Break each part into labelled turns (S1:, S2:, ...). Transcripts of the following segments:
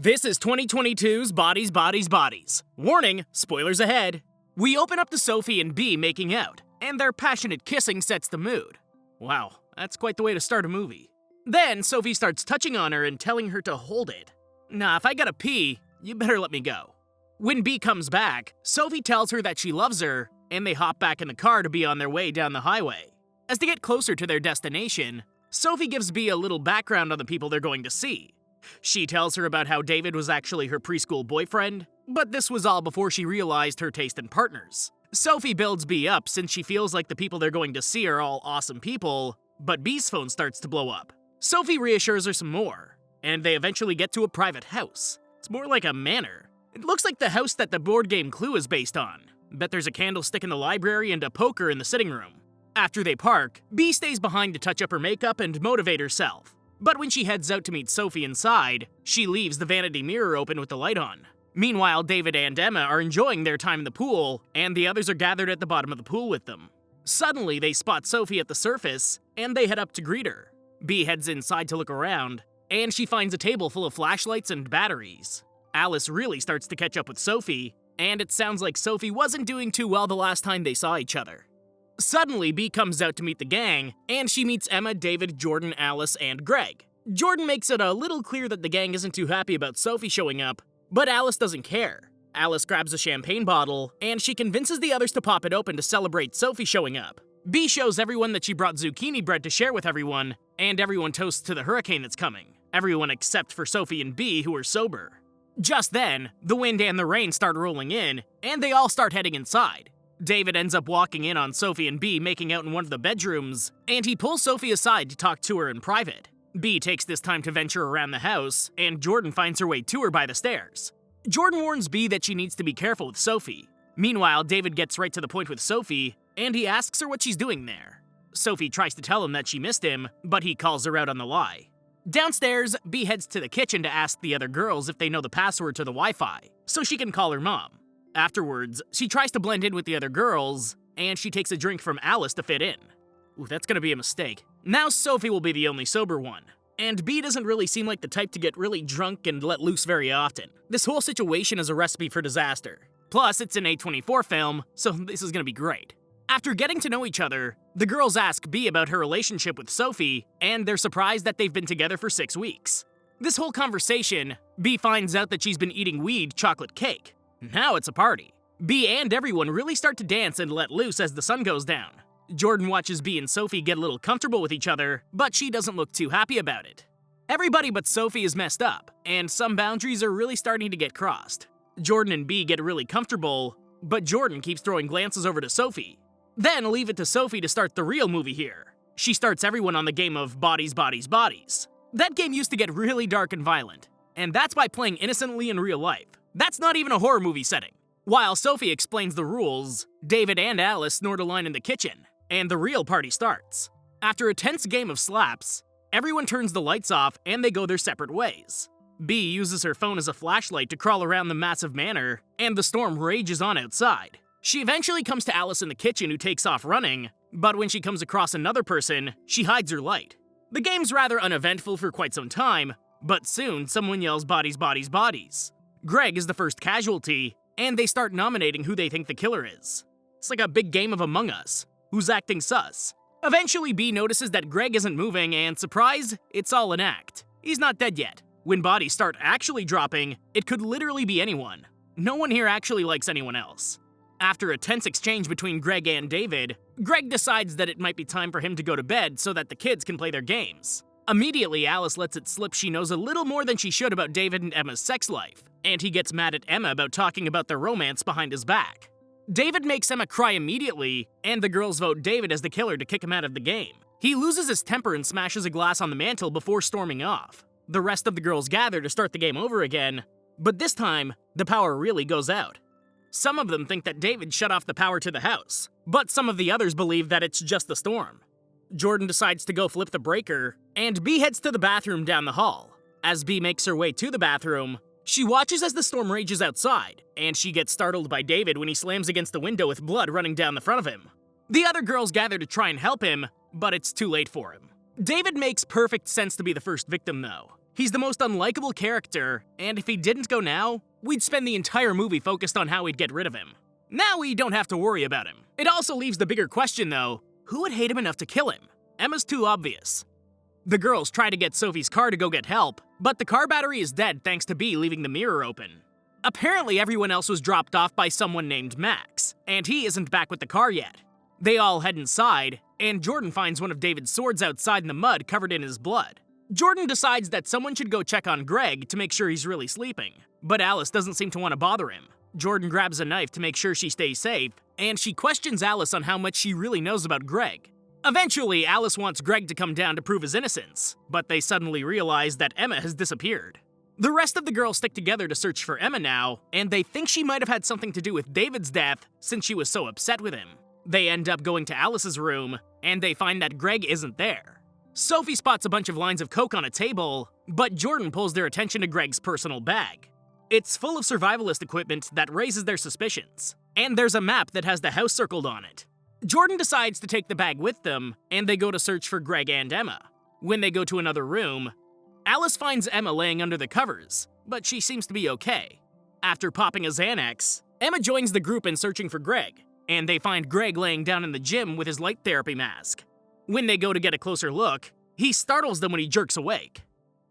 S1: This is 2022's Bodies, Bodies, Bodies. Warning, spoilers ahead. We open up to Sophie and B making out, and their passionate kissing sets the mood. Wow, that's quite the way to start a movie. Then Sophie starts touching on her and telling her to hold it. Nah, if I gotta pee, you better let me go. When B comes back, Sophie tells her that she loves her, and they hop back in the car to be on their way down the highway. As they get closer to their destination, Sophie gives B a little background on the people they're going to see. She tells her about how David was actually her preschool boyfriend, but this was all before she realized her taste in partners. Sophie builds B up since she feels like the people they're going to see are all awesome people, but B's phone starts to blow up. Sophie reassures her some more, and they eventually get to a private house. It's more like a manor. It looks like the house that the board game Clue is based on. Bet there's a candlestick in the library and a poker in the sitting room. After they park, B stays behind to touch up her makeup and motivate herself. But when she heads out to meet Sophie inside, she leaves the vanity mirror open with the light on. Meanwhile, David and Emma are enjoying their time in the pool, and the others are gathered at the bottom of the pool with them. Suddenly, they spot Sophie at the surface, and they head up to greet her. B heads inside to look around, and she finds a table full of flashlights and batteries. Alice really starts to catch up with Sophie, and it sounds like Sophie wasn't doing too well the last time they saw each other. Suddenly, B comes out to meet the gang, and she meets Emma, David, Jordan, Alice, and Greg. Jordan makes it a little clear that the gang isn't too happy about Sophie showing up, but Alice doesn't care. Alice grabs a champagne bottle, and she convinces the others to pop it open to celebrate Sophie showing up. B shows everyone that she brought zucchini bread to share with everyone, and everyone toasts to the hurricane that's coming. Everyone except for Sophie and B, who are sober. Just then, the wind and the rain start rolling in, and they all start heading inside. David ends up walking in on Sophie and B making out in one of the bedrooms, and he pulls Sophie aside to talk to her in private. B takes this time to venture around the house, and Jordan finds her way to her by the stairs. Jordan warns B that she needs to be careful with Sophie. Meanwhile, David gets right to the point with Sophie, and he asks her what she's doing there. Sophie tries to tell him that she missed him, but he calls her out on the lie. Downstairs, B heads to the kitchen to ask the other girls if they know the password to the Wi-Fi, so she can call her mom. Afterwards, she tries to blend in with the other girls, and she takes a drink from Alice to fit in. Ooh, that's gonna be a mistake. Now Sophie will be the only sober one, and B doesn't really seem like the type to get really drunk and let loose very often. This whole situation is a recipe for disaster. Plus, it's an A24 film, so this is gonna be great. After getting to know each other, the girls ask B about her relationship with Sophie, and they're surprised that they've been together for 6 weeks. This whole conversation, B finds out that she's been eating weed chocolate cake. Now it's a party. B and everyone really start to dance and let loose as the sun goes down. Jordan watches B and Sophie get a little comfortable with each other, but she doesn't look too happy about it. Everybody but Sophie is messed up, and some boundaries are really starting to get crossed. Jordan and B get really comfortable, but Jordan keeps throwing glances over to Sophie. Then leave it to Sophie to start the real movie here. She starts everyone on the game of Bodies, Bodies, Bodies. That game used to get really dark and violent, and that's by playing innocently in real life. That's not even a horror movie setting. While Sophie explains the rules, David and Alice snort a line in the kitchen, and the real party starts. After a tense game of slaps, everyone turns the lights off and they go their separate ways. B uses her phone as a flashlight to crawl around the massive manor, and the storm rages on outside. She eventually comes to Alice in the kitchen, who takes off running, but when she comes across another person, she hides her light. The game's rather uneventful for quite some time, but soon someone yells bodies, bodies, bodies. Greg is the first casualty, and they start nominating who they think the killer is. It's like a big game of Among Us. Who's acting sus? Eventually, B notices that Greg isn't moving, and surprise, it's all an act. He's not dead yet. When bodies start actually dropping, it could literally be anyone. No one here actually likes anyone else. After a tense exchange between Greg and David, Greg decides that it might be time for him to go to bed so that the kids can play their games. Immediately, Alice lets it slip she knows a little more than she should about David and Emma's sex life, and he gets mad at Emma about talking about their romance behind his back. David makes Emma cry immediately, and the girls vote David as the killer to kick him out of the game. He loses his temper and smashes a glass on the mantel before storming off. The rest of the girls gather to start the game over again, but this time, the power really goes out. Some of them think that David shut off the power to the house, but some of the others believe that it's just the storm. Jordan decides to go flip the breaker, and B heads to the bathroom down the hall. As B makes her way to the bathroom, she watches as the storm rages outside, and she gets startled by David when he slams against the window with blood running down the front of him. The other girls gather to try and help him, but it's too late for him. David makes perfect sense to be the first victim, though. He's the most unlikable character, and if he didn't go now, we'd spend the entire movie focused on how we'd get rid of him. Now we don't have to worry about him. It also leaves the bigger question though, who would hate him enough to kill him? Emma's too obvious. The girls try to get Sophie's car to go get help, but the car battery is dead thanks to Bee leaving the mirror open. Apparently everyone else was dropped off by someone named Max, and he isn't back with the car yet. They all head inside, and Jordan finds one of David's swords outside in the mud covered in his blood. Jordan decides that someone should go check on Greg to make sure he's really sleeping, but Alice doesn't seem to want to bother him. Jordan grabs a knife to make sure she stays safe, and she questions Alice on how much she really knows about Greg. Eventually, Alice wants Greg to come down to prove his innocence, but they suddenly realize that Emma has disappeared. The rest of the girls stick together to search for Emma now, and they think she might have had something to do with David's death since she was so upset with him. They end up going to Alice's room, and they find that Greg isn't there. Sophie spots a bunch of lines of coke on a table, but Jordan pulls their attention to Greg's personal bag. It's full of survivalist equipment that raises their suspicions, and there's a map that has the house circled on it. Jordan decides to take the bag with them, and they go to search for Greg and Emma. When they go to another room, Alice finds Emma laying under the covers, but she seems to be okay. After popping a Xanax, Emma joins the group in searching for Greg, and they find Greg laying down in the gym with his light therapy mask. When they go to get a closer look, he startles them when he jerks awake.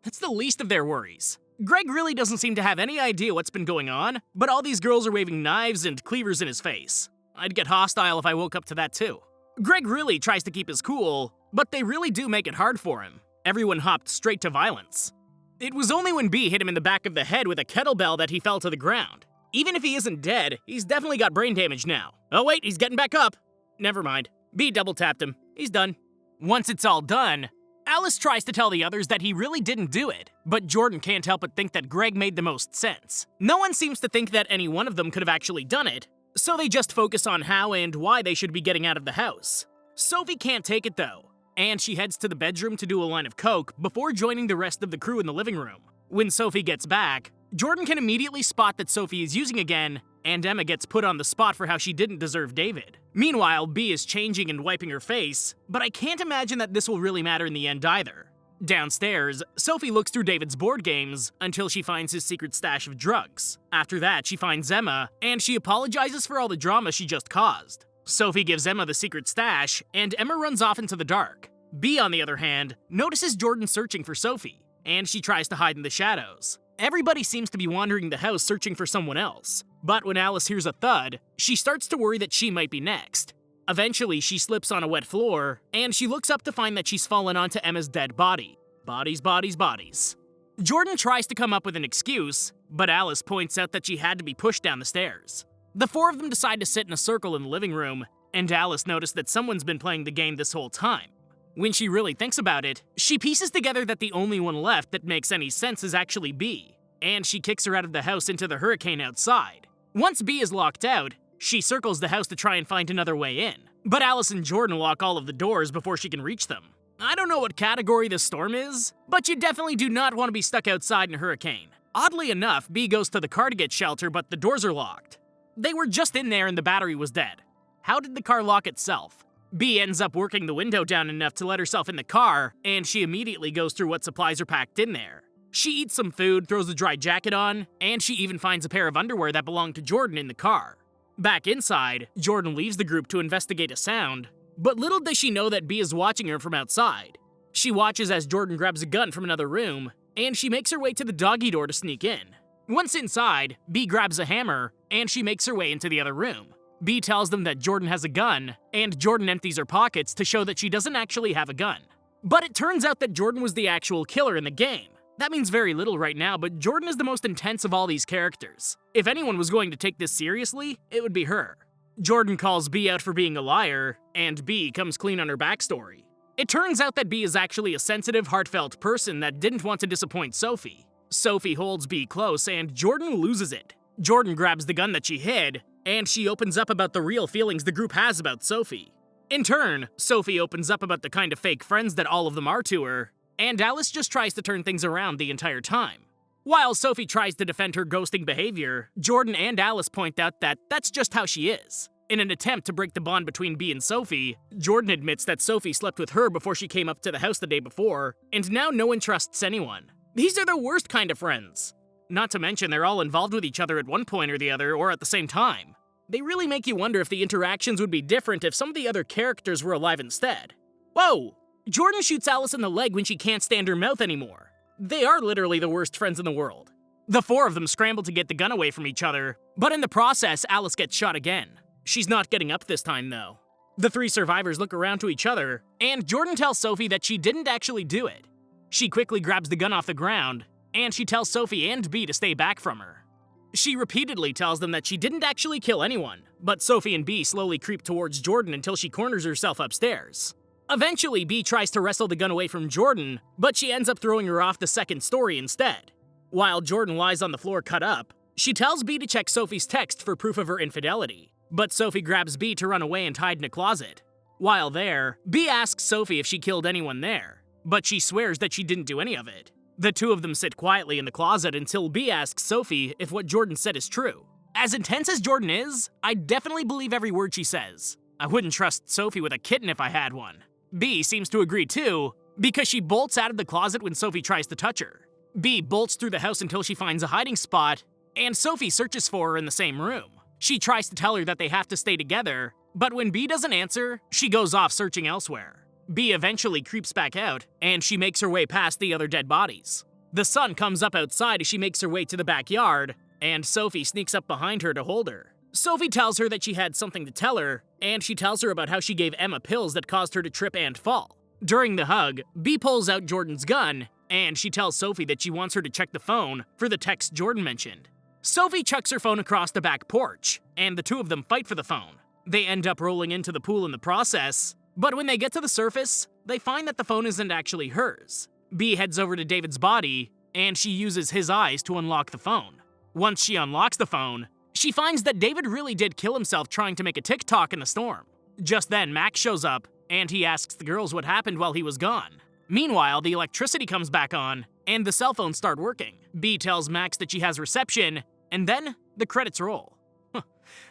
S1: That's the least of their worries. Greg really doesn't seem to have any idea what's been going on, but all these girls are waving knives and cleavers in his face. I'd get hostile if I woke up to that too. Greg really tries to keep his cool, but they really do make it hard for him. Everyone hopped straight to violence. It was only when Bee hit him in the back of the head with a kettlebell that he fell to the ground. Even if he isn't dead, he's definitely got brain damage now. Oh wait, he's getting back up. Never mind. Bee double tapped him. He's done. Once it's all done, Alice tries to tell the others that he really didn't do it, but Jordan can't help but think that Greg made the most sense. No one seems to think that any one of them could have actually done it, so they just focus on how and why they should be getting out of the house. Sophie can't take it though, and she heads to the bedroom to do a line of coke before joining the rest of the crew in the living room. When Sophie gets back, Jordan can immediately spot that Sophie is using again, and Emma gets put on the spot for how she didn't deserve David. Meanwhile, Bee is changing and wiping her face, but I can't imagine that this will really matter in the end either. Downstairs, Sophie looks through David's board games until she finds his secret stash of drugs. After that, she finds Emma, and she apologizes for all the drama she just caused. Sophie gives Emma the secret stash, and Emma runs off into the dark. Bee, on the other hand, notices Jordan searching for Sophie, and she tries to hide in the shadows. Everybody seems to be wandering the house searching for someone else, but when Alice hears a thud, she starts to worry that she might be next. Eventually, she slips on a wet floor, and she looks up to find that she's fallen onto Emma's dead body. Bodies, bodies, bodies. Jordan tries to come up with an excuse, but Alice points out that she had to be pushed down the stairs. The four of them decide to sit in a circle in the living room, and Alice noticed that someone's been playing the game this whole time. When she really thinks about it, she pieces together that the only one left that makes any sense is actually Bee, and she kicks her out of the house into the hurricane outside. Once Bee is locked out, she circles the house to try and find another way in, but Alice and Jordan lock all of the doors before she can reach them. I don't know what category this storm is, but you definitely do not want to be stuck outside in a hurricane. Oddly enough, Bee goes to the car to get shelter, but the doors are locked. They were just in there and the battery was dead. How did the car lock itself? Bee ends up working the window down enough to let herself in the car, and she immediately goes through what supplies are packed in there. She eats some food, throws a dry jacket on, and she even finds a pair of underwear that belonged to Jordan in the car. Back inside, Jordan leaves the group to investigate a sound, but little does she know that Bee is watching her from outside. She watches as Jordan grabs a gun from another room, and she makes her way to the doggy door to sneak in. Once inside, Bee grabs a hammer, and she makes her way into the other room. Bee tells them that Jordan has a gun, and Jordan empties her pockets to show that she doesn't actually have a gun. But it turns out that Jordan was the actual killer in the game. That means very little right now, but Jordan is the most intense of all these characters. If anyone was going to take this seriously, it would be her. Jordan calls Bee out for being a liar, and Bee comes clean on her backstory. It turns out that Bee is actually a sensitive, heartfelt person that didn't want to disappoint Sophie. Sophie holds Bee close, and Jordan loses it. Jordan grabs the gun that she hid, and she opens up about the real feelings the group has about Sophie. In turn, Sophie opens up about the kind of fake friends that all of them are to her, and Alice just tries to turn things around the entire time. While Sophie tries to defend her ghosting behavior, Jordan and Alice point out that that's just how she is. In an attempt to break the bond between Bee and Sophie, Jordan admits that Sophie slept with her before she came up to the house the day before, and now no one trusts anyone. These are the worst kind of friends. Not to mention they're all involved with each other at one point or the other, or at the same time. They really make you wonder if the interactions would be different if some of the other characters were alive instead. Whoa! Jordan shoots Alice in the leg when she can't stand her mouth anymore. They are literally the worst friends in the world. The four of them scramble to get the gun away from each other, but in the process, Alice gets shot again. She's not getting up this time, though. The three survivors look around to each other, and Jordan tells Sophie that she didn't actually do it. She quickly grabs the gun off the ground, and she tells Sophie and B to stay back from her. She repeatedly tells them that she didn't actually kill anyone, but Sophie and B slowly creep towards Jordan until she corners herself upstairs. Eventually, B tries to wrestle the gun away from Jordan, but she ends up throwing her off the second story instead. While Jordan lies on the floor cut up, she tells B to check Sophie's text for proof of her infidelity, but Sophie grabs B to run away and hide in a closet. While there, B asks Sophie if she killed anyone there, but she swears that she didn't do any of it. The two of them sit quietly in the closet until B asks Sophie if what Jordan said is true. As intense as Jordan is, I definitely believe every word she says. I wouldn't trust Sophie with a kitten if I had one. B seems to agree too, because she bolts out of the closet when Sophie tries to touch her. B bolts through the house until she finds a hiding spot, and Sophie searches for her in the same room. She tries to tell her that they have to stay together, but when B doesn't answer, she goes off searching elsewhere. B eventually creeps back out, and she makes her way past the other dead bodies. The sun comes up outside as she makes her way to the backyard, and Sophie sneaks up behind her to hold her. Sophie tells her that she had something to tell her, and she tells her about how she gave Emma pills that caused her to trip and fall. During the hug, B pulls out Jordan's gun, and she tells Sophie that she wants her to check the phone for the text Jordan mentioned. Sophie chucks her phone across the back porch, and the two of them fight for the phone. They end up rolling into the pool in the process, but when they get to the surface, they find that the phone isn't actually hers. B heads over to David's body, and she uses his eyes to unlock the phone. Once she unlocks the phone, she finds that David really did kill himself trying to make a TikTok in the storm. Just then, Max shows up, and he asks the girls what happened while he was gone. Meanwhile, the electricity comes back on, and the cell phones start working. B tells Max that she has reception, and then the credits roll.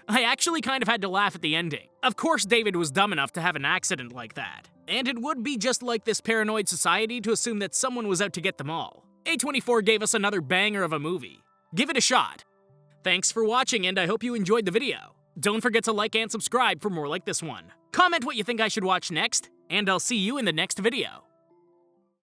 S1: I actually kind of had to laugh at the ending. Of course David was dumb enough to have an accident like that, and it would be just like this paranoid society to assume that someone was out to get them all. A24 gave us another banger of a movie. Give it a shot. Thanks for watching, and I hope you enjoyed the video. Don't forget to like and subscribe for more like this one. Comment what you think I should watch next, and I'll see you in the next video.